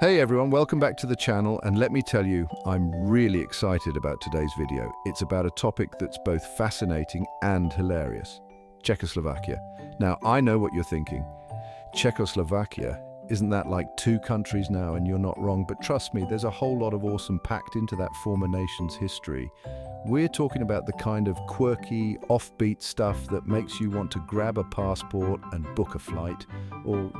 Hey everyone, welcome back to the channel, and let me tell you, I'm really excited about today's video. It's about a topic that's both fascinating and hilarious. Czechoslovakia. Now, I know what you're thinking. Czechoslovakia, isn't that like two countries now? And you're not wrong, but trust me, there's a whole lot of awesome packed into that former nation's history. We're talking about the kind of quirky, offbeat stuff that makes you want to grab a passport and book a flight, or,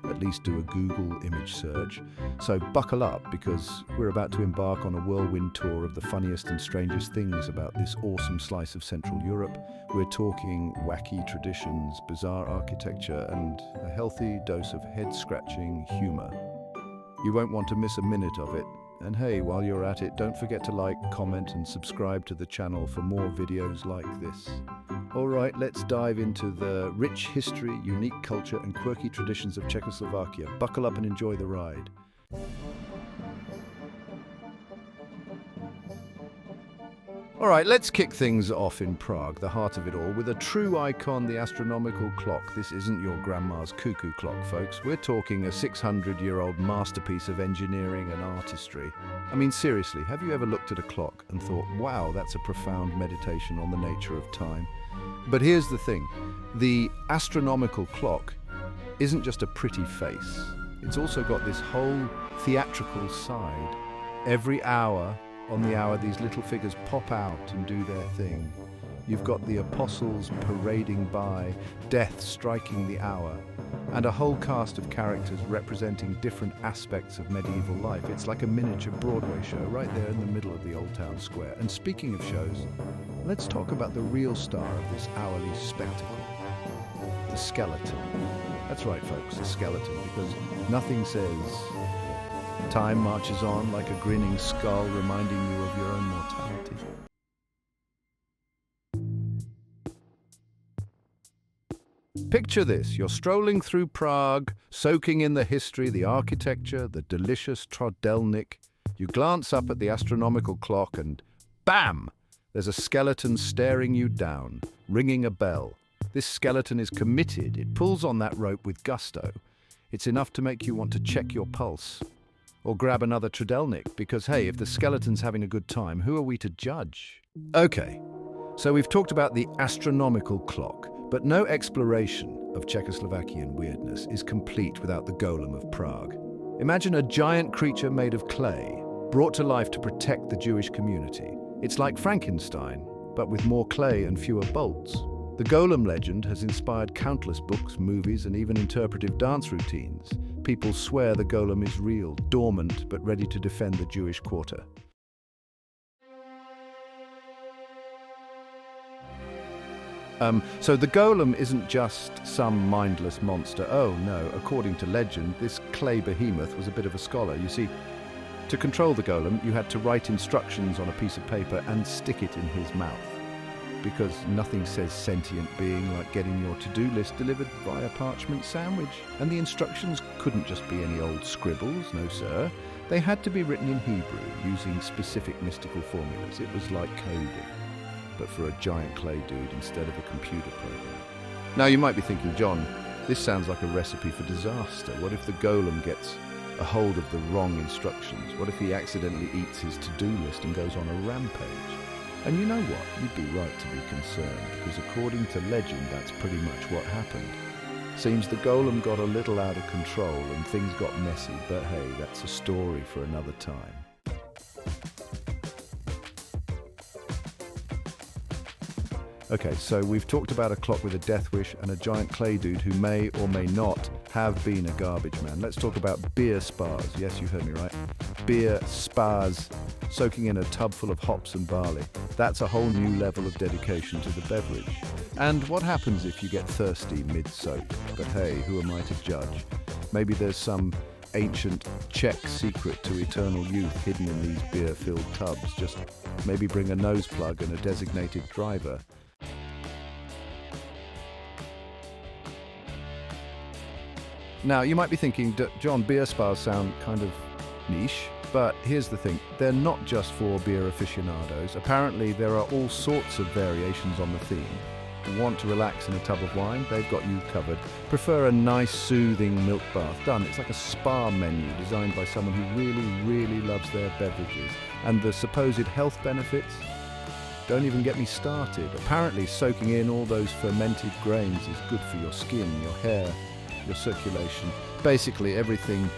at least do a Google image search. So buckle up, because we're about to embark on a whirlwind tour of the funniest and strangest things about this awesome slice of Central Europe. We're talking wacky traditions, bizarre architecture, and a healthy dose of head-scratching humor. You won't want to miss a minute of it. And hey, while you're at it, don't forget to like, comment, and subscribe to the channel for more videos like this. All right, let's dive into the rich history, unique culture, and quirky traditions of Czechoslovakia. Buckle up and enjoy the ride. All right, let's kick things off in Prague, the heart of it all, with a true icon, the astronomical clock. This isn't your grandma's cuckoo clock, folks. We're talking a 600-year-old masterpiece of engineering and artistry. I mean, seriously, have you ever looked at a clock and thought, wow, that's a profound meditation on the nature of time? But here's the thing. The astronomical clock isn't just a pretty face. It's also got this whole theatrical side. Every hour, on the hour, these little figures pop out and do their thing. You've got the apostles parading by, death striking the hour, and a whole cast of characters representing different aspects of medieval life. It's like a miniature Broadway show right there in the middle of the Old Town Square. And speaking of shows, let's talk about the real star of this hourly spectacle, the skeleton. That's right, folks, the skeleton, because nothing says time marches on like a grinning skull, reminding you of your own mortality. Picture this, you're strolling through Prague, soaking in the history, the architecture, the delicious trodelnik. You glance up at the astronomical clock and bam! There's a skeleton staring you down, ringing a bell. This skeleton is committed. It pulls on that rope with gusto. It's enough to make you want to check your pulse. Or grab another trodelnik, because hey, if the skeleton's having a good time, who are we to judge? Okay, so we've talked about the astronomical clock, but no exploration of Czechoslovakian weirdness is complete without the golem of Prague. Imagine a giant creature made of clay, brought to life to protect the Jewish community. It's like Frankenstein, but with more clay and fewer bolts. The golem legend has inspired countless books, movies, and even interpretive dance routines. People swear the golem is real, dormant, but ready to defend the Jewish quarter. So the golem isn't just some mindless monster. Oh no, according to legend, this clay behemoth was a bit of a scholar. You see, to control the golem, you had to write instructions on a piece of paper and stick it in his mouth. Because nothing says sentient being like getting your to-do list delivered via parchment sandwich. And the instructions couldn't just be any old scribbles, no sir. They had to be written in Hebrew, using specific mystical formulas. It was like coding, but for a giant clay dude instead of a computer program. Now you might be thinking, John, this sounds like a recipe for disaster. What if the golem gets a hold of the wrong instructions? What if he accidentally eats his to-do list and goes on a rampage? And you know what? You'd be right to be concerned, because according to legend, that's pretty much what happened. Seems the golem got a little out of control and things got messy, but hey, that's a story for another time. Okay, so we've talked about a clock with a death wish and a giant clay dude who may or may not have been a garbage man. Let's talk about beer spas. Yes, you heard me right. Beer spas, soaking in a tub full of hops and barley. That's a whole new level of dedication to the beverage. And what happens if you get thirsty mid-soak? But hey, who am I to judge? Maybe there's some ancient Czech secret to eternal youth hidden in these beer-filled tubs. Just maybe bring a nose plug and a designated driver. Now, you might be thinking, John, beer spas sound kind of niche, but here's the thing. They're not just for beer aficionados. Apparently, there are all sorts of variations on the theme. Want to relax in a tub of wine? They've got you covered. Prefer a nice, soothing milk bath? Done. It's like a spa menu designed by someone who really, really loves their beverages. And the supposed health benefits? Don't even get me started. Apparently, soaking in all those fermented grains is good for your skin, your hair, your circulation. Basically, everything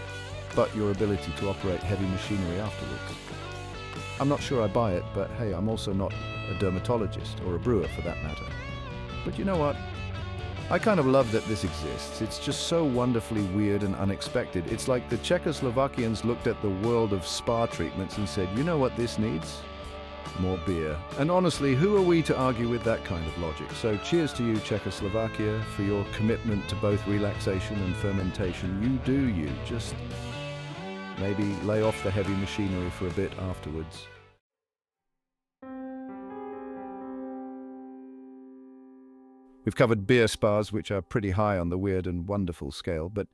but your ability to operate heavy machinery afterwards. I'm not sure I buy it, but hey, I'm also not a dermatologist or a brewer for that matter. But you know what? I kind of love that this exists. It's just so wonderfully weird and unexpected. It's like the Czechoslovakians looked at the world of spa treatments and said, you know what this needs? More beer. And honestly, who are we to argue with that kind of logic? So cheers to you, Czechoslovakia, for your commitment to both relaxation and fermentation. You do you. Just maybe lay off the heavy machinery for a bit afterwards. We've covered beer spas, which are pretty high on the weird and wonderful scale, but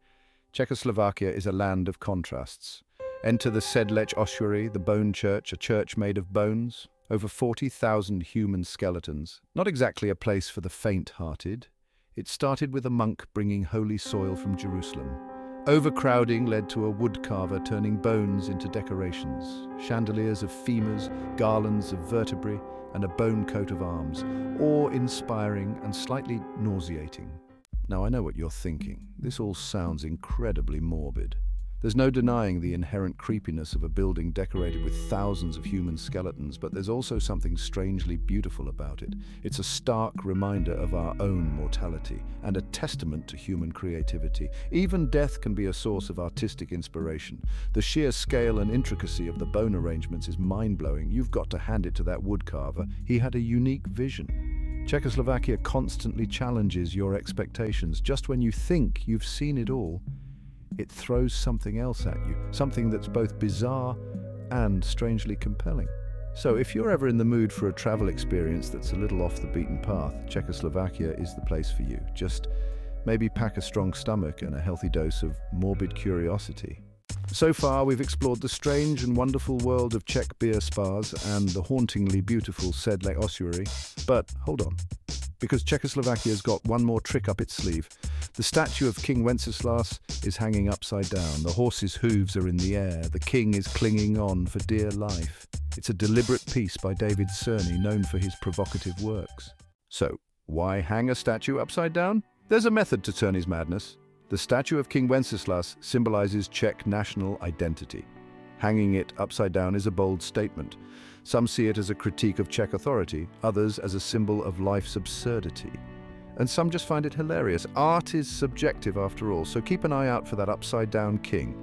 Czechoslovakia is a land of contrasts. Enter the Sedlec ossuary, the bone church, a church made of bones. Over 40,000 human skeletons. Not exactly a place for the faint-hearted. It started with a monk bringing holy soil from Jerusalem. Overcrowding led to a woodcarver turning bones into decorations. Chandeliers of femurs, garlands of vertebrae, and a bone coat of arms. Awe-inspiring and slightly nauseating. Now I know what you're thinking. This all sounds incredibly morbid. There's no denying the inherent creepiness of a building decorated with thousands of human skeletons, but there's also something strangely beautiful about it. It's a stark reminder of our own mortality and a testament to human creativity. Even death can be a source of artistic inspiration. The sheer scale and intricacy of the bone arrangements is mind-blowing. You've got to hand it to that woodcarver. He had a unique vision. Czechoslovakia constantly challenges your expectations. Just when you think you've seen it all, it throws something else at you, something that's both bizarre and strangely compelling. So if you're ever in the mood for a travel experience that's a little off the beaten path, Czechoslovakia is the place for you. Just maybe pack a strong stomach and a healthy dose of morbid curiosity. So far, we've explored the strange and wonderful world of Czech beer spas and the hauntingly beautiful Sedlec ossuary. But hold on, because Czechoslovakia's got one more trick up its sleeve. The statue of King Wenceslas is hanging upside down. The horse's hooves are in the air. The king is clinging on for dear life. It's a deliberate piece by David Cerny, known for his provocative works. So, why hang a statue upside down? There's a method to Cerny's madness. The statue of King Wenceslas symbolizes Czech national identity. Hanging it upside down is a bold statement. Some see it as a critique of Czech authority, others as a symbol of life's absurdity. And some just find it hilarious. Art is subjective after all, so keep an eye out for that upside-down king.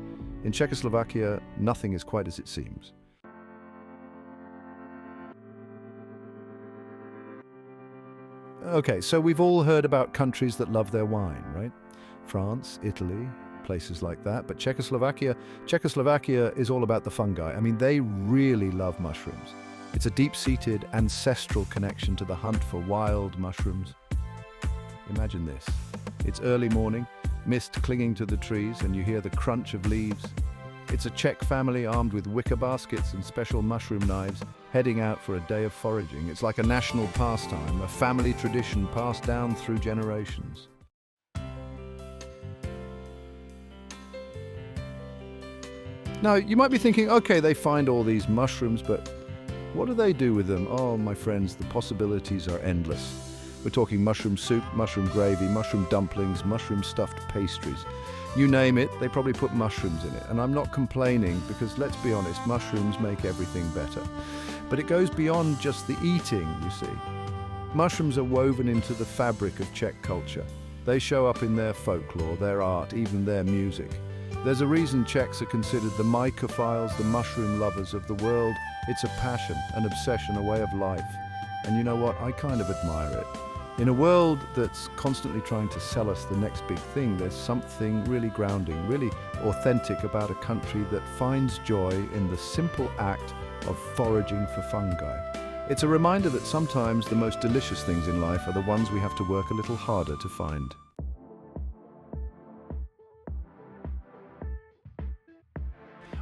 In Czechoslovakia, nothing is quite as it seems. Okay, so we've all heard about countries that love their wine, right? France, Italy, places like that. But Czechoslovakia is all about the fungi. I mean, they really love mushrooms. It's a deep-seated ancestral connection to the hunt for wild mushrooms. Imagine this. It's early morning, mist clinging to the trees, and you hear the crunch of leaves. It's a Czech family armed with wicker baskets and special mushroom knives, heading out for a day of foraging. It's like a national pastime, a family tradition passed down through generations. Now, you might be thinking, okay, they find all these mushrooms, but what do they do with them? Oh, my friends, the possibilities are endless. We're talking mushroom soup, mushroom gravy, mushroom dumplings, mushroom stuffed pastries. You name it, they probably put mushrooms in it. And I'm not complaining because, let's be honest, mushrooms make everything better. But it goes beyond just the eating, you see. Mushrooms are woven into the fabric of Czech culture. They show up in their folklore, their art, even their music. There's a reason Czechs are considered the mycophiles, the mushroom lovers of the world. It's a passion, an obsession, a way of life. And you know what? I kind of admire it. In a world that's constantly trying to sell us the next big thing, there's something really grounding, really authentic about a country that finds joy in the simple act of foraging for fungi. It's a reminder that sometimes the most delicious things in life are the ones we have to work a little harder to find.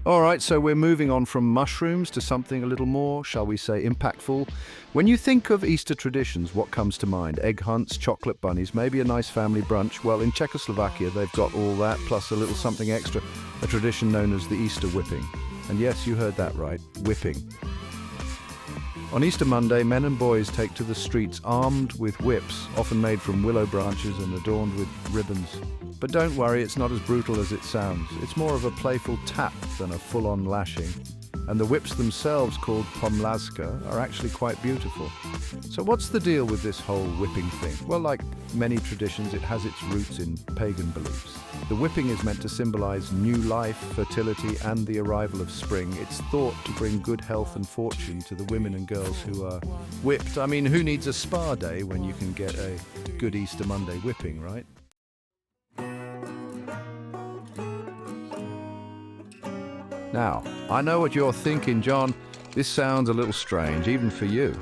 All right, so we're moving on from mushrooms to something a little more, shall we say, impactful. When you think of Easter traditions, what comes to mind? Egg hunts, chocolate bunnies, maybe a nice family brunch. Well, in Czechoslovakia, they've got all that, plus a little something extra, a tradition known as the Easter whipping. And yes, you heard that right, whipping. On Easter Monday, men and boys take to the streets armed with whips, often made from willow branches and adorned with ribbons. But don't worry, it's not as brutal as it sounds. It's more of a playful tap than a full-on lashing. And the whips themselves, called pomlázka, are actually quite beautiful. So what's the deal with this whole whipping thing? Well, like many traditions, it has its roots in pagan beliefs. The whipping is meant to symbolize new life, fertility, and the arrival of spring. It's thought to bring good health and fortune to the women and girls who are whipped. I mean, who needs a spa day when you can get a good Easter Monday whipping, right? Now, I know what you're thinking, John. This sounds a little strange, even for you.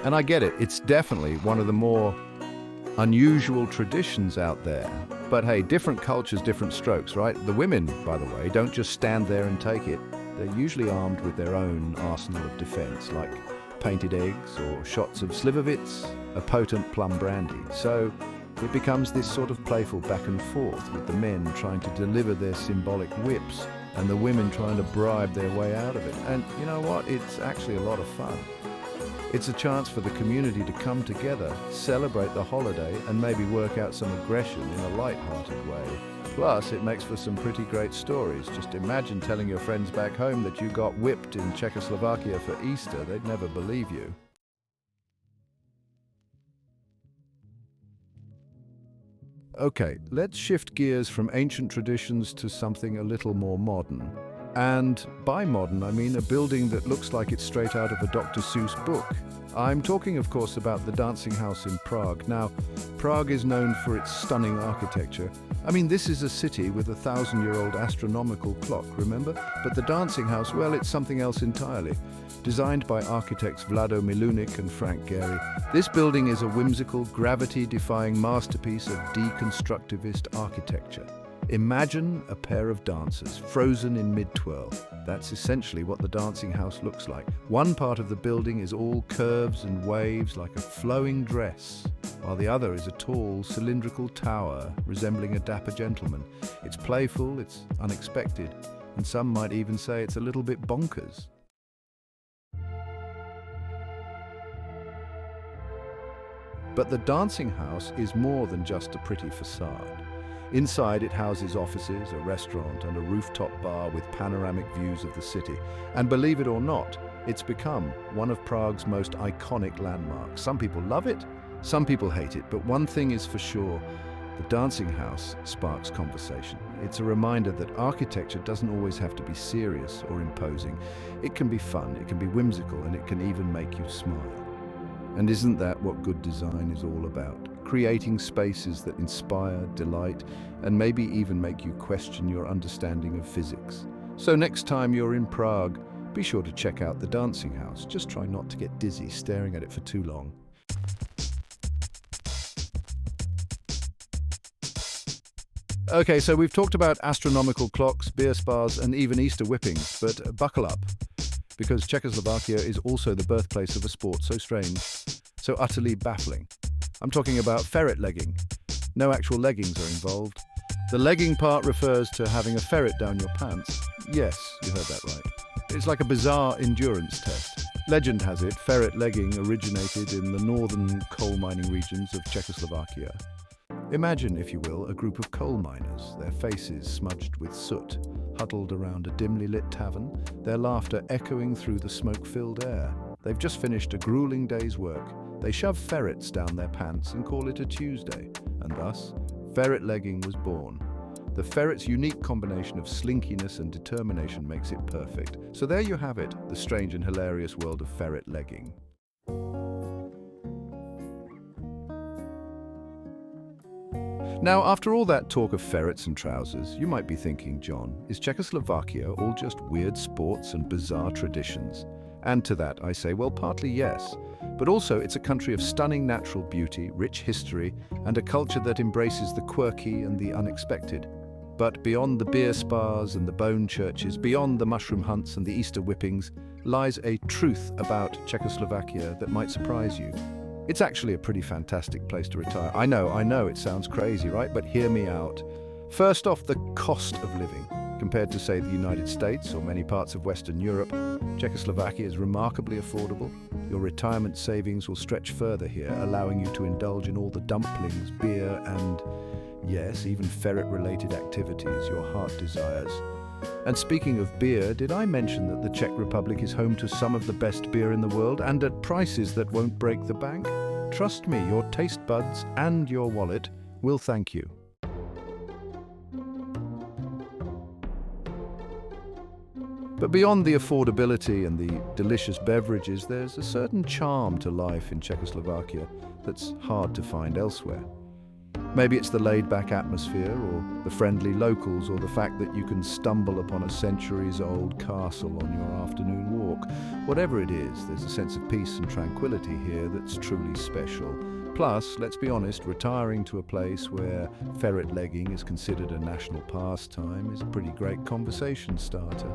And I get it. It's definitely one of the more unusual traditions out there. But hey, different cultures, different strokes, right? The women, by the way, don't just stand there and take it. They're usually armed with their own arsenal of defense, like painted eggs or shots of slivovitz, a potent plum brandy. So it becomes this sort of playful back and forth with the men trying to deliver their symbolic whips and the women trying to bribe their way out of it. And you know what? It's actually a lot of fun. It's a chance for the community to come together, celebrate the holiday, and maybe work out some aggression in a light-hearted way. Plus, it makes for some pretty great stories. Just imagine telling your friends back home that you got whipped in Czechoslovakia for Easter. They'd never believe you. Okay, let's shift gears from ancient traditions to something a little more modern. And by modern, I mean a building that looks like it's straight out of a Dr. Seuss book. I'm talking, of course, about the Dancing House in Prague. Now, Prague is known for its stunning architecture. I mean, this is a city with a 1,000-year-old astronomical clock, remember? But the Dancing House, well, it's something else entirely. Designed by architects Vlado Milunik and Frank Gehry, this building is a whimsical, gravity-defying masterpiece of deconstructivist architecture. Imagine a pair of dancers frozen in mid-twirl. That's essentially what the Dancing House looks like. One part of the building is all curves and waves like a flowing dress, while the other is a tall, cylindrical tower resembling a dapper gentleman. It's playful, it's unexpected, and some might even say it's a little bit bonkers. But the Dancing House is more than just a pretty facade. Inside, it houses offices, a restaurant, and a rooftop bar with panoramic views of the city. And believe it or not, it's become one of Prague's most iconic landmarks. Some people love it, some people hate it, but one thing is for sure, the Dancing House sparks conversation. It's a reminder that architecture doesn't always have to be serious or imposing. It can be fun, it can be whimsical, and it can even make you smile. And isn't that what good design is all about? Creating spaces that inspire, delight, and maybe even make you question your understanding of physics. So next time you're in Prague, be sure to check out the Dancing House. Just try not to get dizzy staring at it for too long. Okay, so we've talked about astronomical clocks, beer spas, and even Easter whippings, but buckle up, because Czechoslovakia is also the birthplace of a sport so strange, so utterly baffling. I'm talking about ferret legging. No actual leggings are involved. The legging part refers to having a ferret down your pants. Yes, you heard that right. It's like a bizarre endurance test. Legend has it, ferret legging originated in the northern coal mining regions of Czechoslovakia. Imagine, if you will, a group of coal miners, their faces smudged with soot, huddled around a dimly lit tavern, their laughter echoing through the smoke-filled air. They've just finished a grueling day's work. They shove ferrets down their pants and call it a Tuesday, and thus, ferret legging was born. The ferret's unique combination of slinkiness and determination makes it perfect. So there you have it, the strange and hilarious world of ferret legging. Now, after all that talk of ferrets and trousers, you might be thinking, John, is Czechoslovakia all just weird sports and bizarre traditions? And to that I say, well, partly yes, but also it's a country of stunning natural beauty, rich history, and a culture that embraces the quirky and the unexpected. But beyond the beer spas and the bone churches, beyond the mushroom hunts and the Easter whippings, lies a truth about Czechoslovakia that might surprise you. It's actually a pretty fantastic place to retire. I know, it sounds crazy, right? But hear me out. First off, the cost of living. Compared to, say, the United States or many parts of Western Europe, Czechoslovakia is remarkably affordable. Your retirement savings will stretch further here, allowing you to indulge in all the dumplings, beer, and, yes, even ferret-related activities your heart desires. And speaking of beer, did I mention that the Czech Republic is home to some of the best beer in the world and at prices that won't break the bank? Trust me, your taste buds and your wallet will thank you. But beyond the affordability and the delicious beverages, there's a certain charm to life in Czechoslovakia that's hard to find elsewhere. Maybe it's the laid-back atmosphere, or the friendly locals, or the fact that you can stumble upon a centuries-old castle on your afternoon walk. Whatever it is, there's a sense of peace and tranquility here that's truly special. Plus, let's be honest, retiring to a place where ferret legging is considered a national pastime is a pretty great conversation starter.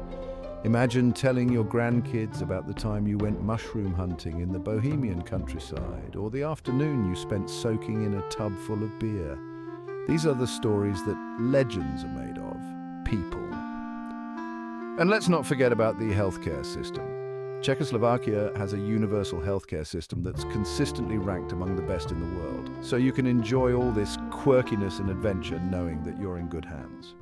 Imagine telling your grandkids about the time you went mushroom hunting in the Bohemian countryside, or the afternoon you spent soaking in a tub full of beer. These are the stories that legends are made of. People. And let's not forget about the healthcare system. Czechoslovakia has a universal healthcare system that's consistently ranked among the best in the world. So you can enjoy all this quirkiness and adventure knowing that you're in good hands.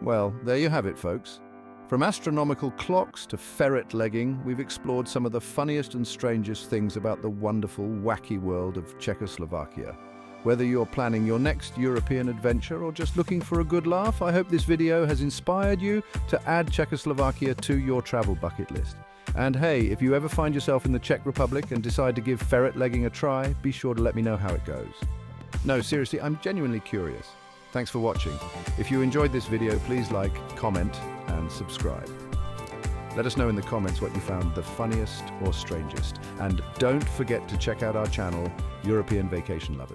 Well, there you have it, folks. From astronomical clocks to ferret legging, we've explored some of the funniest and strangest things about the wonderful, wacky world of Czechoslovakia. Whether you're planning your next European adventure or just looking for a good laugh, I hope this video has inspired you to add Czechoslovakia to your travel bucket list. And hey, if you ever find yourself in the Czech Republic and decide to give ferret legging a try, be sure to let me know how it goes. No, seriously, I'm genuinely curious. Thanks for watching. If you enjoyed this video, please like, comment, and subscribe. Let us know in the comments what you found the funniest or strangest. And don't forget to check out our channel, European Vacation Lovers.